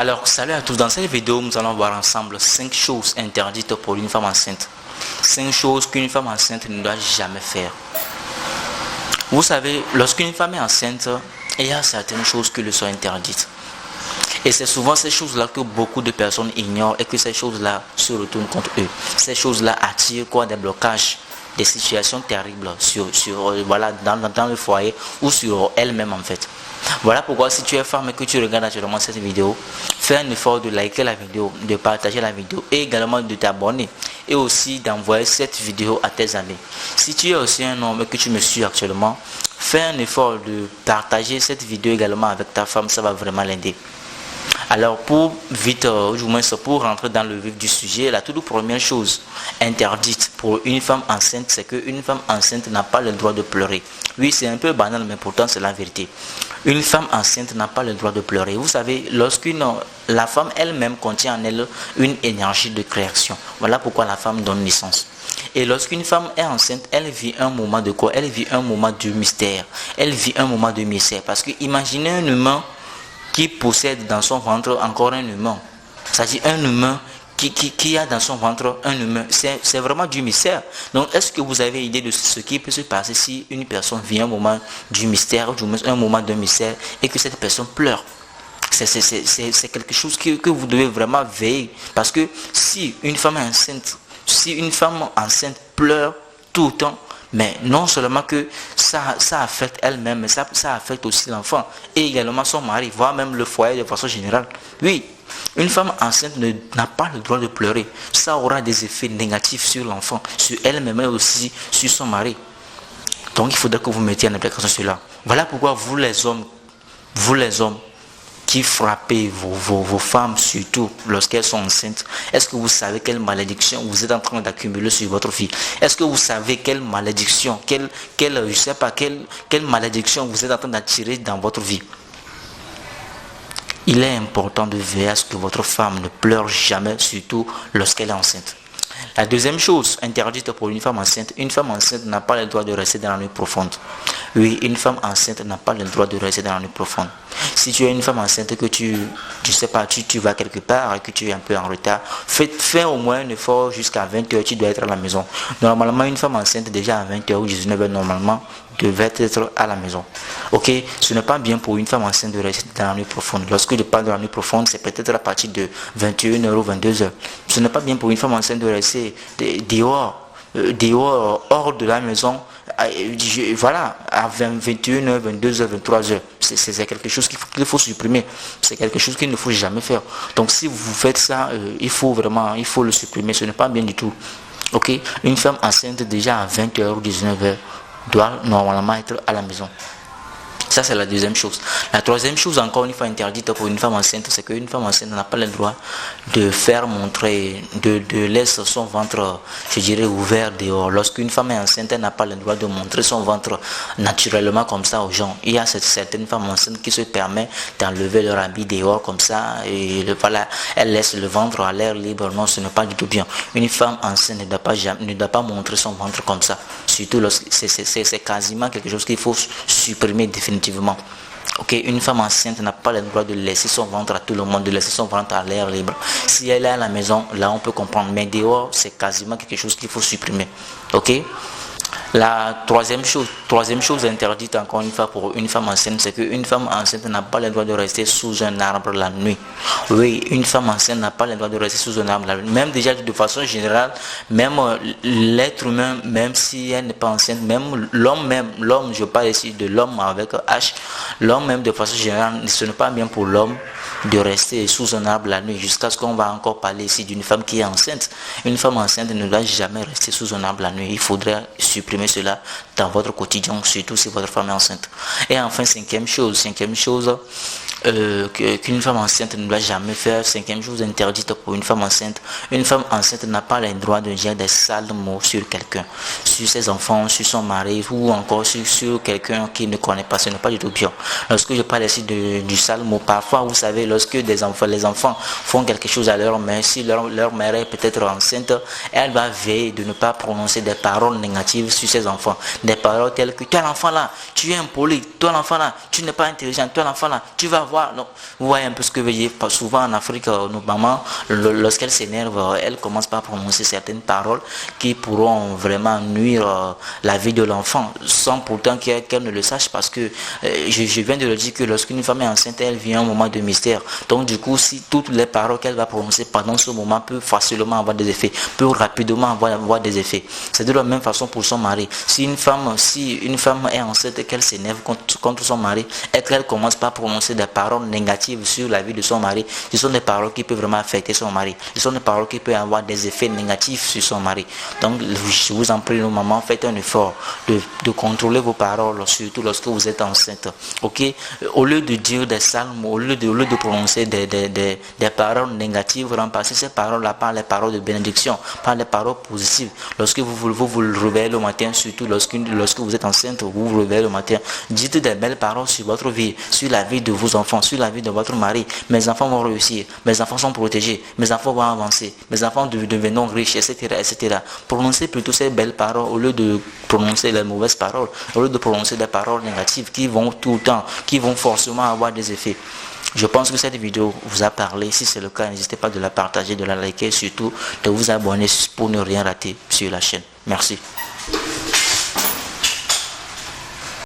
Alors, salut à tous. Dans cette vidéo, nous allons voir ensemble 5 choses interdites pour une femme enceinte. 5 choses qu'une femme enceinte ne doit jamais faire. Vous savez, lorsqu'une femme est enceinte, il y a certaines choses qui lui sont interdites. Et c'est souvent ces choses-là que beaucoup de personnes ignorent et que ces choses-là se retournent contre eux. Ces choses-là attirent des blocages, des situations terribles dans le foyer ou sur elle-même en fait. Voilà pourquoi si tu es femme et que tu regardes actuellement cette vidéo, fais un effort de liker la vidéo, de partager la vidéo et également de t'abonner et aussi d'envoyer cette vidéo à tes amis. Si tu es aussi un homme et que tu me suis actuellement, fais un effort de partager cette vidéo également avec ta femme, ça va vraiment l'aider. Alors pour rentrer dans le vif du sujet, la toute première chose interdite pour une femme enceinte, c'est qu'une femme enceinte n'a pas le droit de pleurer. Oui, c'est un peu banal, mais pourtant c'est la vérité. Une femme enceinte n'a pas le droit de pleurer. Vous savez, la femme elle-même contient en elle une énergie de création. Voilà pourquoi la femme donne naissance. Et lorsqu'une femme est enceinte, elle vit un moment de quoi? Elle vit un moment de mystère. Elle vit un moment de mystère. Parce que imaginez un humain qui possède dans son ventre encore un humain. C'est-à-dire un humain qui a dans son ventre un humain. C'est vraiment du mystère. Donc, est-ce que vous avez idée de ce qui peut se passer si une personne vit un moment du mystère, un moment de mystère, et que cette personne pleure? C'est quelque chose que vous devez vraiment veiller. Parce que si une femme enceinte pleure tout le temps, mais non seulement que ça affecte elle-même, mais ça affecte aussi l'enfant et également son mari, voire même le foyer de façon générale. Oui, une femme enceinte n'a pas le droit de pleurer. Ça aura des effets négatifs sur l'enfant, sur elle-même et aussi sur son mari. Donc il faudrait que vous mettiez en application cela. Voilà pourquoi vous les hommes qui frappez vos femmes, surtout lorsqu'elles sont enceintes, est-ce que vous savez quelle malédiction vous êtes en train d'accumuler sur votre vie? Est-ce que vous savez quelle malédiction, quelle malédiction vous êtes en train d'attirer dans votre vie? Il est important de veiller à ce que votre femme ne pleure jamais, surtout lorsqu'elle est enceinte. La deuxième chose interdite pour une femme enceinte n'a pas le droit de rester dans la nuit profonde. Oui, une femme enceinte n'a pas le droit de rester dans la nuit profonde. Si tu es une femme enceinte et que tu vas quelque part et que tu es un peu en retard, fais au moins un effort jusqu'à 20h, tu dois être à la maison. Normalement, une femme enceinte déjà à 20h ou 19h, normalement, devait être à la maison. Ok, ce n'est pas bien pour une femme enceinte de rester dans la nuit profonde. Lorsque je parle de la nuit profonde, c'est peut-être à partir de 21h ou 22h. Ce n'est pas bien pour une femme enceinte de rester dehors, hors de la maison, voilà, à 21h, 22h, 23h. C'est quelque chose qu'il faut supprimer. C'est quelque chose qu'il ne faut jamais faire. Donc si vous faites ça, il faut le supprimer. Ce n'est pas bien du tout. Ok, une femme enceinte déjà à 20h ou 19h doit normalement être à la maison. Ça, c'est la deuxième chose. La troisième chose, encore une fois interdite pour une femme enceinte, c'est qu'une femme enceinte n'a pas le droit de faire montrer, de laisser son ventre, je dirais, ouvert dehors. Lorsqu'une femme est enceinte, elle n'a pas le droit de montrer son ventre naturellement comme ça aux gens. Il y a certaines femmes enceintes qui se permettent d'enlever leur habit dehors comme ça, et voilà, elle laisse le ventre à l'air libre. Non, ce n'est pas du tout bien. Une femme enceinte ne doit pas montrer son ventre comme ça. Surtout lorsque c'est quasiment quelque chose qu'il faut supprimer définitivement. Ok, une femme enceinte n'a pas le droit de laisser son ventre à tout le monde, de laisser son ventre à l'air libre. Si elle est à la maison, là on peut comprendre, mais dehors c'est quasiment quelque chose qu'il faut supprimer. Ok. La troisième chose interdite encore une fois pour une femme enceinte, c'est qu'une femme enceinte n'a pas le droit de rester sous un arbre la nuit. Oui, une femme enceinte n'a pas le droit de rester sous un arbre la nuit. Même déjà de façon générale, même l'être humain, même si elle n'est pas enceinte, même l'homme, je parle ici de l'homme avec H, l'homme même de façon générale, ce n'est pas bien pour l'homme de rester sous un arbre la nuit, jusqu'à ce qu'on va encore parler ici d'une femme qui est enceinte. Une femme enceinte ne doit jamais rester sous un arbre la nuit. Il faudrait supprimer cela dans votre quotidien, surtout si votre femme est enceinte. Et enfin, cinquième chose qu'une femme enceinte ne doit jamais faire, cinquième chose interdite pour une femme enceinte n'a pas le droit de dire des sales mots sur quelqu'un, sur ses enfants, sur son mari ou encore sur quelqu'un qui ne connaît pas. Ce n'est pas du tout bien. Lorsque je parle ici du sale mot, parfois vous savez, lorsque les enfants font quelque chose à leur mère, si leur mère est peut-être enceinte, elle va veiller de ne pas prononcer des paroles négatives sur ses enfants, des paroles telles que toi l'enfant là, tu es impoli, toi l'enfant là, tu n'es pas intelligent, toi l'enfant là, tu vas voir. Non. Vous voyez un peu ce que veut dire. Souvent en Afrique, nos mamans, lorsqu'elles s'énervent, elles commencent par prononcer certaines paroles qui pourront vraiment nuire la vie de l'enfant, sans pourtant qu'elle ne le sache, parce que je viens de le dire que lorsqu'une femme est enceinte, elle vit un moment de mystère. Donc du coup, si toutes les paroles qu'elle va prononcer pendant ce moment peuvent facilement avoir des effets, peuvent rapidement avoir des effets. C'est de la même façon pour son mari. Si une femme est enceinte et qu'elle s'énerve contre son mari, et qu'elle commence par prononcer des paroles négatives sur la vie de son mari, ce sont des paroles qui peuvent vraiment affecter son mari. Ce sont des paroles qui peuvent avoir des effets négatifs sur son mari. Donc je vous en prie, nos mamans, faites un effort de contrôler vos paroles, surtout lorsque vous êtes enceinte. Ok? Au lieu de dire des salmes, au lieu de prononcer des paroles négatives, remplacez ces paroles-là par les paroles de bénédiction, par les paroles positives. Lorsque vous réveillez le matin, surtout lorsque vous êtes enceinte, vous vous réveillez le matin, dites des belles paroles sur votre vie, sur la vie de vos enfants, sur la vie de votre mari. Mes enfants vont réussir, mes enfants sont protégés, mes enfants vont avancer, mes enfants deviendront riches, etc., etc. Prononcez plutôt ces belles paroles au lieu de prononcer les mauvaises paroles, au lieu de prononcer des paroles négatives qui vont tout le temps, qui vont forcément avoir des effets. Je pense que cette vidéo vous a parlé. Si c'est le cas, n'hésitez pas de la partager, de la liker, surtout de vous abonner pour ne rien rater sur la chaîne. Merci.